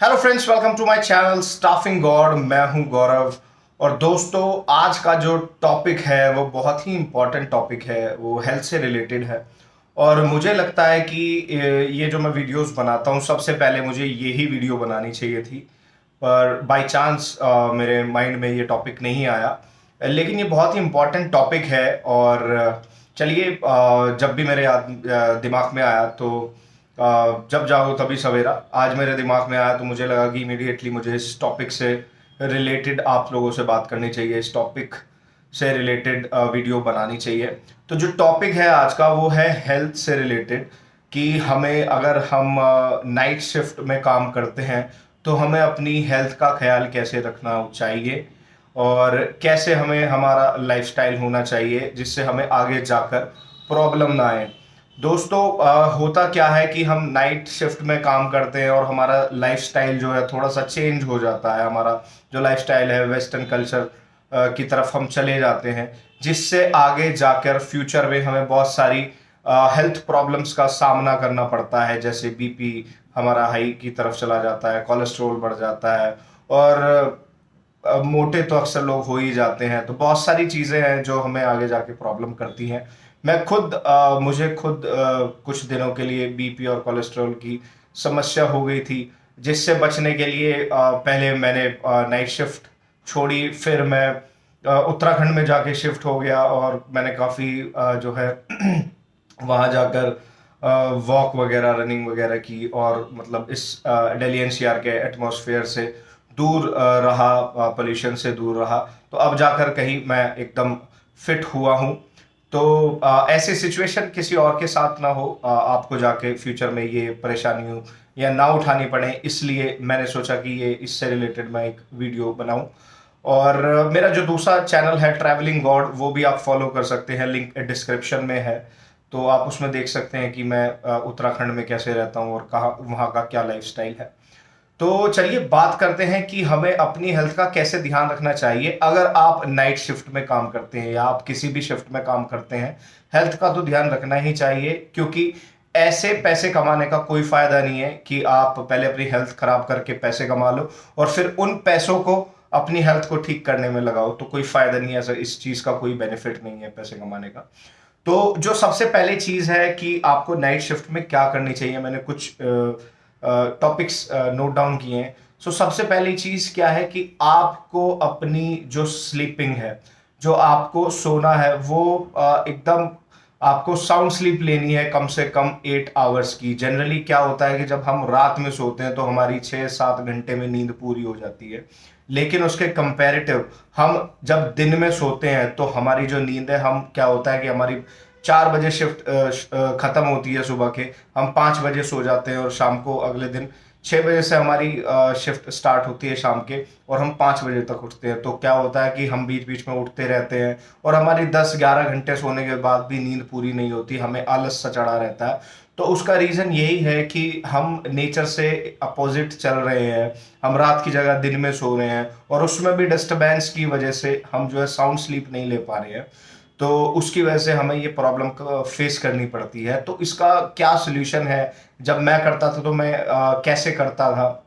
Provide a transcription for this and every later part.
Hello friends, welcome to my channel staffing god. मैं हूं गौरव। और दोस्तों, आज का जो टॉपिक है वो बहुत ही इम्पोर्टेंट टॉपिक है, वो हेल्थ से रिलेटेड है। और मुझे लगता है कि ये जो मैं वीडियोस बनाता हूं, सबसे पहले मुझे यही वीडियो बनानी चाहिए थी, पर बाय चांस मेरे माइंड में ये टॉपिक नहीं आया। लेकिन ये बहुत ही इम्पोर्टेंट टॉपिक है। और चलिए, जब भी मेरे दिमाग में आया तो जब जागो तभी सवेरा, आज मेरे दिमाग में आया तो मुझे लगा कि इमीडिएटली मुझे इस टॉपिक से रिलेटेड आप लोगों से बात करनी चाहिए, इस टॉपिक से रिलेटेड वीडियो बनानी चाहिए। तो जो टॉपिक है आज का वो है हेल्थ से रिलेटेड, कि हमें, अगर हम नाइट शिफ्ट में काम करते हैं तो हमें अपनी हेल्थ का ख्याल कैसे रखना चाहिए और कैसे हमें हमारा लाइफस्टाइल होना चाहिए जिससे हमें आगे जाकर प्रॉब्लम ना आए। दोस्तों, होता क्या है कि हम नाइट शिफ्ट में काम करते हैं और हमारा लाइफस्टाइल जो है थोड़ा सा चेंज हो जाता है। हमारा जो लाइफस्टाइल है वेस्टर्न कल्चर की तरफ हम चले जाते हैं, जिससे आगे जाकर फ्यूचर में हमें बहुत सारी हेल्थ प्रॉब्लम्स का सामना करना पड़ता है। जैसे बीपी हमारा हाई की तरफ चला जाता है, कोलेस्ट्रॉल बढ़ जाता है, और मोटे तो अक्सर लोग हो ही जाते हैं। तो बहुत सारी चीज़ें हैं जो हमें आगे जाके प्रॉब्लम करती हैं। मैं खुद मुझे खुद कुछ दिनों के लिए बीपी और कोलेस्ट्रॉल की समस्या हो गई थी, जिससे बचने के लिए पहले मैंने नाइट शिफ्ट छोड़ी। फिर मैं उत्तराखंड में जाके शिफ्ट हो गया और मैंने काफ़ी जो है वहाँ जाकर वॉक वगैरह, रनिंग वगैरह की, और मतलब इस दिल्ली एनसीआर के एटमॉस्फेयर से दूर रहा, पोल्यूशन से दूर रहा। तो अब जाकर कहीं मैं एकदम फिट हुआ हूँ। तो ऐसी सिचुएशन किसी और के साथ ना हो, आपको जाके फ्यूचर में ये परेशानी हो या ना उठानी पड़े, इसलिए मैंने सोचा कि ये इससे रिलेटेड मैं एक वीडियो बनाऊं। और मेरा जो दूसरा चैनल है ट्रैवलिंग गॉड, वो भी आप फॉलो कर सकते हैं, लिंक डिस्क्रिप्शन में है। तो आप उसमें देख सकते हैं कि मैं उत्तराखंड में कैसे रहता हूँ और कहाँ वहाँ का क्या लाइफस्टाइल है। तो चलिए बात करते हैं कि हमें अपनी हेल्थ का कैसे ध्यान रखना चाहिए। अगर आप नाइट शिफ्ट में काम करते हैं या आप किसी भी शिफ्ट में काम करते हैं, हेल्थ का तो ध्यान रखना ही चाहिए, क्योंकि ऐसे पैसे कमाने का कोई फायदा नहीं है कि आप पहले अपनी हेल्थ खराब करके पैसे कमा लो और फिर उन पैसों को अपनी हेल्थ को ठीक करने में लगाओ। तो कोई फायदा नहीं है, इस चीज का कोई बेनिफिट नहीं है पैसे कमाने का। तो जो सबसे पहली चीज है कि आपको नाइट शिफ्ट में क्या करनी चाहिए, मैंने कुछ टॉपिक्स नोट डाउन किए हैं। सो सबसे पहली चीज क्या है कि आपको अपनी जो स्लीपिंग है, जो आपको सोना है, वो एकदम आपको साउंड स्लीप लेनी है, कम से कम 8 आवर्स की। जनरली क्या होता है कि जब हम रात में सोते हैं तो हमारी 6-7 घंटे में नींद पूरी हो जाती है, लेकिन उसके कंपैरेटिव हम जब दिन में सोते हैं तो हमारी जो नींद है, हम क्या होता है कि हमारी 4 बजे शिफ्ट खत्म होती है सुबह के, हम 5 बजे सो जाते हैं और शाम को अगले दिन 6 बजे से हमारी शिफ्ट स्टार्ट होती है शाम के, और हम 5 बजे तक उठते हैं। तो क्या होता है कि हम बीच बीच में उठते रहते हैं और हमारी 10-11 घंटे सोने के बाद भी नींद पूरी नहीं होती, हमें आलस सा चढ़ा रहता है। तो उसका रीज़न यही है कि हम नेचर से अपोजिट चल रहे हैं, हम रात की जगह दिन में सो रहे हैं, और उसमें भी डिस्टरबेंस की वजह से हम जो है साउंड स्लीप नहीं ले पा रहे हैं। तो उसकी वजह से हमें ये प्रॉब्लम फेस करनी पड़ती है। तो इसका क्या सोल्यूशन है, जब मैं करता था तो मैं कैसे करता था।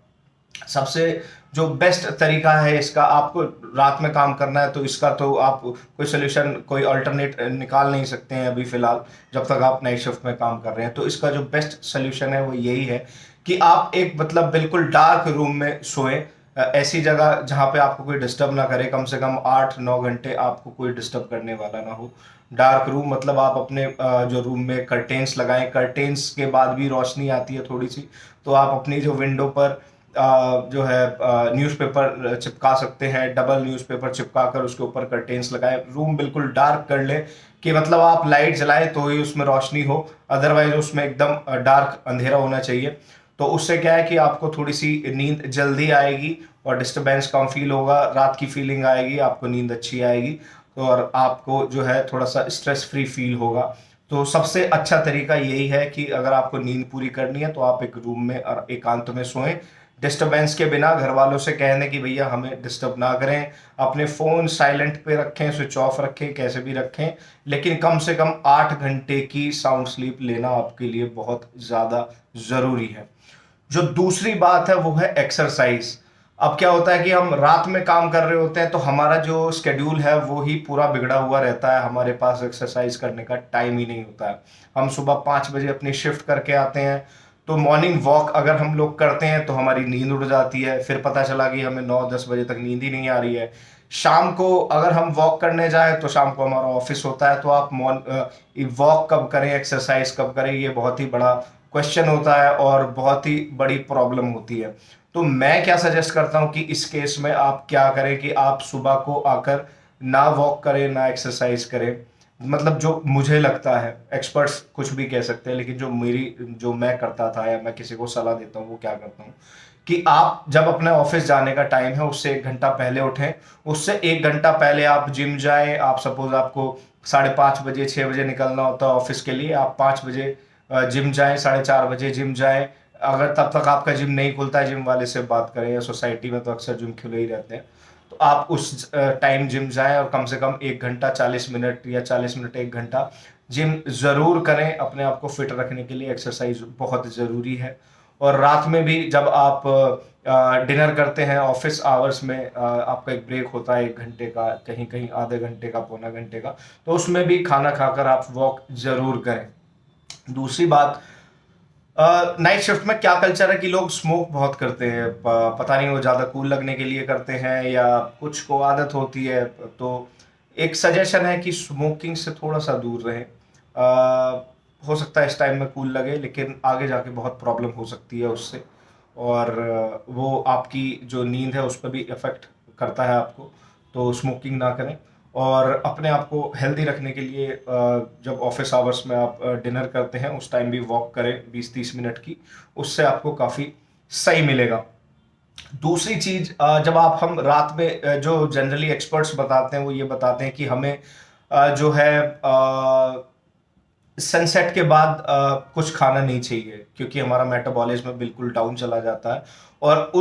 सबसे जो बेस्ट तरीका है इसका, आपको रात में काम करना है तो इसका तो आप कोई सोल्यूशन, कोई अल्टरनेट निकाल नहीं सकते हैं अभी फिलहाल, जब तक आप नाइट शिफ्ट में काम कर रहे हैं। तो इसका जो बेस्ट सोल्यूशन है वो यही है कि आप एक मतलब बिल्कुल डार्क रूम में सोएं, ऐसी जगह जहाँ पे आपको कोई डिस्टर्ब ना करे, कम से कम 8-9 घंटे आपको कोई डिस्टर्ब करने वाला ना हो। डार्क रूम मतलब आप अपने जो रूम में कर्टेन्स लगाएं, कर्टेन्स के बाद भी रोशनी आती है थोड़ी सी, तो आप अपनी जो विंडो पर जो है न्यूज़पेपर चिपका सकते हैं, डबल न्यूज़पेपर चिपका कर उसके ऊपर कर्टेन्स लगाएं। रूम बिल्कुल डार्क कर लें कि मतलब आप लाइट जलाएं तो ही उसमें रोशनी हो, अदरवाइज उसमें एकदम डार्क अंधेरा होना चाहिए। तो उससे क्या है कि आपको थोड़ी सी नींद जल्दी आएगी और डिस्टरबेंस कम फील होगा, रात की फीलिंग आएगी, आपको नींद अच्छी आएगी, और आपको जो है थोड़ा सा स्ट्रेस फ्री फील होगा। तो सबसे अच्छा तरीका यही है कि अगर आपको नींद पूरी करनी है तो आप एक रूम में और एकांत में सोएं, डिस्टरबेंस के बिना। घर वालों से कहने कि भैया हमें डिस्टर्ब ना करें, अपने फ़ोन साइलेंट पे रखें, स्विच ऑफ रखें, कैसे भी रखें, लेकिन कम से कम 8 घंटे की साउंड स्लीप लेना आपके लिए बहुत ज़्यादा ज़रूरी है। जो दूसरी बात है वो है एक्सरसाइज। अब क्या होता है कि हम रात में काम कर रहे होते हैं तो हमारा जो स्केड्यूल है वो ही पूरा बिगड़ा हुआ रहता है, हमारे पास एक्सरसाइज करने का टाइम ही नहीं होता है। हम सुबह 5 बजे अपनी शिफ्ट करके आते हैं, तो मॉर्निंग वॉक अगर हम लोग करते हैं तो हमारी नींद उड़ जाती है, फिर पता चला कि हमें 9-10 बजे तक नींद ही नहीं आ रही है। शाम को अगर हम वॉक करने जाएं तो शाम को हमारा ऑफिस होता है, तो आप वॉक कब करें, एक्सरसाइज कब करें, ये बहुत ही बड़ा क्वेश्चन होता है और बहुत ही बड़ी प्रॉब्लम होती है। तो मैं क्या सजेस्ट करता हूं कि इस केस में आप क्या करें कि आप सुबह को आकर ना वॉक करें ना एक्सरसाइज करें। मतलब जो मुझे लगता है, एक्सपर्ट्स कुछ भी कह सकते हैं, लेकिन जो मैं करता था या मैं किसी को सलाह देता हूँ वो क्या करता हूँ कि आप जब अपने ऑफिस जाने का टाइम है उससे 1 घंटा पहले उठें। उससे 1 घंटा पहले आप जिम जाएं। आप सपोज आपको 5:30 बजे 6 बजे निकलना होता है ऑफिस के लिए, आप 5 बजे जिम जाएं, 4:30 बजे जिम जाएं। अगर तब तक आपका जिम नहीं खुलता है, जिम वाले से बात करें, या सोसाइटी में तो अक्सर जिम खुले ही रहते हैं, तो आप उस टाइम जिम जाएं और कम से कम 1 घंटा 40 मिनट या 40 मिनट 1 घंटा जिम जरूर करें। अपने आप को फिट रखने के लिए एक्सरसाइज बहुत जरूरी है। और रात में भी जब आप डिनर करते हैं ऑफिस आवर्स में, आपका एक ब्रेक होता है 1 घंटे का, कहीं कहीं आधे घंटे का, पौना घंटे का, तो उसमें भी खाना खाकर आप वॉक जरूर करें। दूसरी बात, नाइट शिफ्ट में क्या कल्चर है कि लोग स्मोक बहुत करते हैं। पता नहीं वो ज़्यादा कूल लगने के लिए करते हैं या कुछ को आदत होती है। तो एक सजेशन है कि स्मोकिंग से थोड़ा सा दूर रहें। हो सकता है इस टाइम में कूल लगे, लेकिन आगे जाके बहुत प्रॉब्लम हो सकती है उससे, और वो आपकी जो नींद है उस पर भी इफ़ेक्ट करता है आपको। तो स्मोकिंग ना करें। और अपने आप को हेल्दी रखने के लिए जब ऑफिस आवर्स में आप डिनर करते हैं उस टाइम भी वॉक करें 20-30 मिनट की, उससे आपको काफ़ी सही मिलेगा। दूसरी चीज, जब आप हम रात में जो जनरली एक्सपर्ट्स बताते हैं वो ये बताते हैं कि हमें जो है सनसेट के बाद कुछ खाना नहीं चाहिए, क्योंकि हमारा मेटाबॉलिज्म बिल्कुल डाउन चला जाता है और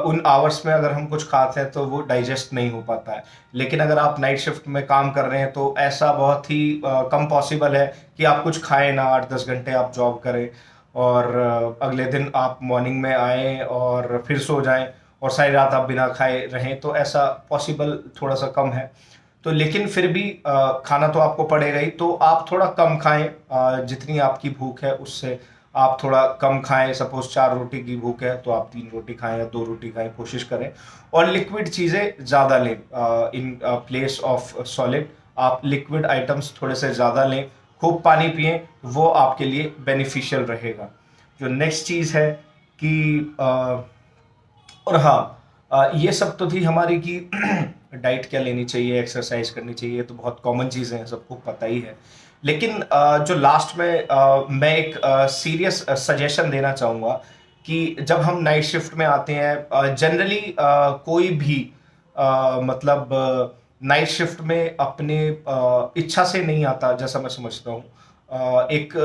उन आवर्स में अगर हम कुछ खाते हैं तो वो डाइजेस्ट नहीं हो पाता है। लेकिन अगर आप नाइट शिफ्ट में काम कर रहे हैं तो ऐसा बहुत ही कम पॉसिबल है कि आप कुछ खाएं ना, 8-10 घंटे आप जॉब करें और अगले दिन आप मॉर्निंग में आएँ और फिर सो जाएं और सारी रात आप बिना खाए रहें, तो ऐसा पॉसिबल थोड़ा सा कम है। तो लेकिन फिर भी खाना तो आपको पड़ेगा ही, तो आप थोड़ा कम खाएं। जितनी आपकी भूख है उससे आप थोड़ा कम खाएं। सपोज 4 रोटी की भूख है तो आप 3 रोटी खाएं या 2 रोटी खाएं, कोशिश करें। और लिक्विड चीज़ें ज़्यादा लें, इन प्लेस ऑफ सॉलिड आप लिक्विड आइटम्स थोड़े से ज़्यादा लें, खूब पानी पिएं, वो आपके लिए बेनिफिशियल रहेगा। जो नेक्स्ट चीज़ है कि और हाँ, ये सब तो थी हमारी कि डाइट क्या लेनी चाहिए, एक्सरसाइज करनी चाहिए, ये तो बहुत कॉमन चीज़ें हैं, सबको पता ही है। लेकिन जो लास्ट में मैं एक सीरियस सजेशन देना चाहूँगा कि जब हम नाइट शिफ्ट में आते हैं, जनरली कोई भी मतलब नाइट शिफ्ट में अपने इच्छा से नहीं आता, जैसा मैं समझता हूँ। एक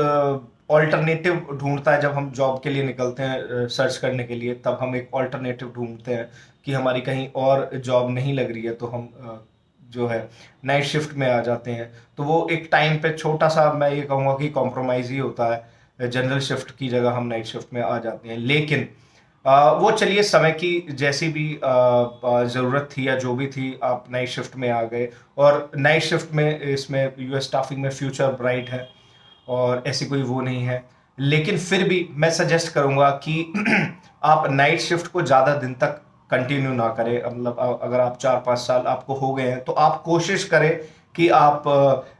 ऑल्टरनेटिव ढूंढता है। जब हम जॉब के लिए निकलते हैं सर्च करने के लिए, तब हम एक ऑल्टरनेटिव ढूंढते हैं कि हमारी कहीं और जॉब नहीं लग रही है, तो हम जो है नाइट शिफ्ट में आ जाते हैं। तो वो एक टाइम पे छोटा सा, मैं ये कहूँगा कि कॉम्प्रोमाइज़ ही होता है। जनरल शिफ्ट की जगह हम नाइट शिफ्ट में आ जाते हैं, लेकिन वो चलिए समय की जैसी भी ज़रूरत थी या जो भी थी, आप नाइट शिफ्ट में आ गए। और नाइट शिफ्ट में इसमें यूएस स्टाफिंग में फ्यूचर ब्राइट है और ऐसी कोई वो नहीं है। लेकिन फिर भी मैं सजेस्ट करूंगा कि आप नाइट शिफ्ट को ज़्यादा दिन तक कंटिन्यू ना करें। मतलब अगर आप 4-5 साल आपको हो गए हैं तो आप कोशिश करें कि आप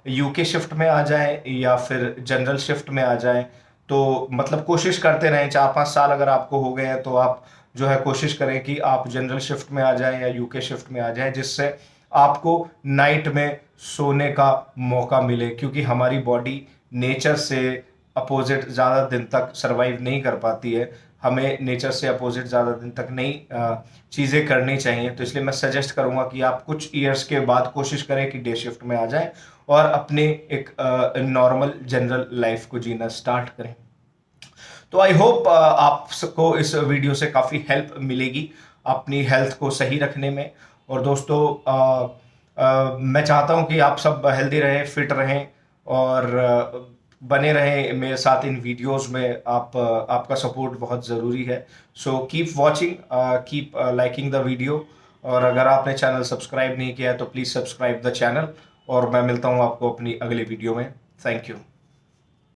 यूके शिफ्ट में आ जाएं या फिर जनरल शिफ्ट में आ जाएं। तो मतलब कोशिश करते रहें, 4-5 साल अगर आपको हो गए हैं तो आप जो है कोशिश करें कि आप जनरल शिफ्ट में आ जाएं या यूके शिफ्ट में आ जाएं, जिससे आपको नाइट में सोने का मौका मिले, क्योंकि हमारी बॉडी नेचर से अपोजिट ज़्यादा दिन तक सरवाइव नहीं कर पाती है। हमें नेचर से अपोजिट ज़्यादा दिन तक नई चीज़ें करनी चाहिए। तो इसलिए मैं सजेस्ट करूँगा कि आप कुछ ईयर्स के बाद कोशिश करें कि डे शिफ्ट में आ जाएं और अपने एक नॉर्मल जनरल लाइफ को जीना स्टार्ट करें। तो आई होप आपको इस वीडियो से काफ़ी हेल्प मिलेगी अपनी हेल्थ को सही रखने में। और दोस्तों, मैं चाहता हूं कि आप सब हेल्दी रहें, फिट रहें और बने रहें मेरे साथ इन वीडियोस में। आपका सपोर्ट बहुत ज़रूरी है। So keep watching, keep liking the video. और अगर आपने चैनल सब्सक्राइब नहीं किया है तो प्लीज़ सब्सक्राइब द चैनल। और मैं मिलता हूँ आपको अपनी अगली वीडियो में। Thank you.